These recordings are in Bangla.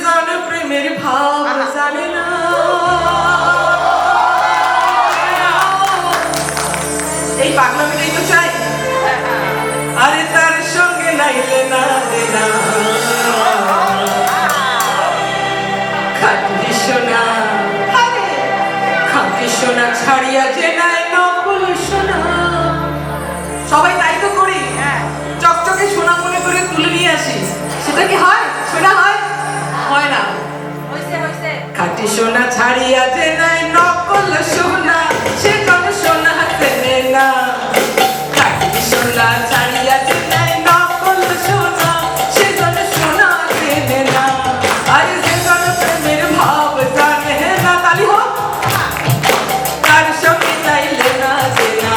জন প্রেমের ভাব জানে না, এই পাগলামিটাই তো চাই। আরে তার সঙ্গে নাইলে না দেনা, খাঁটি সোনা, খাঁটি সোনা ছাড়িয়া যে নাই নকল সোনা। সবাই তাই তো করি, চকচকে সোনা মনে করে তুলে নিয়ে আসি, সেটা কি হয়? সোনা হয়? হয় না। খাঁটি সোনা ছাড়িয়া যে নাই নকল সোনা, সে কোন সোনা চেনে না। খাঁটি সোনা ছাড়িয়া যে নাই নকল সোনা, সে কোন সোনা চেনে না। আরে যে কোন প্রেমের ভাব জানে না, তালি হোক, তার সঙ্গে চাইলে না যে না।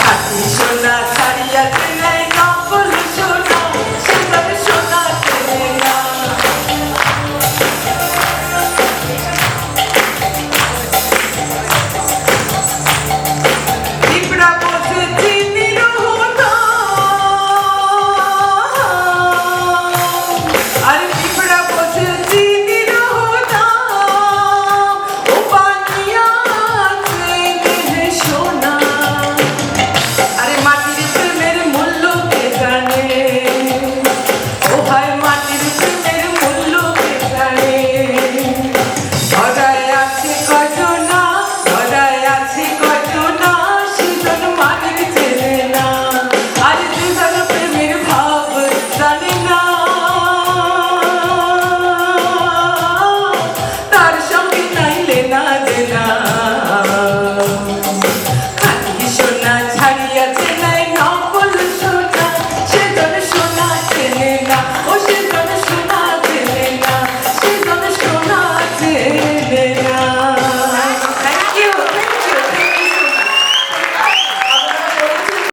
খাঁটি সোনা ছাড়িয়া যে নাই নকল সোনা, সে কোন সোনা চেনে না। পিঁপড়া বোঝে চিনির হোঁটা, আরে পিঁপড়া বোঝে চিনির হোঁটা, ও বানিয়া আছে দেহে সোনা। আরে মাটির প্রেমের মূল্য কে জানে, ও ভাই মাটির প্রেমের মূল্য কে জানে। ধরায় আছে কয়জনা, ধরায় আছে কয়জনা, সেজন মাটির চেনে না। আর সেজন প্রেমের ভাব জানে না, তার সঙ্গে নাইলে না দেনা। খাঁটি সোনা ছাড়িয়া যে নাই নকল সোনা, সেজন সোনা চেনে না, ও সেজন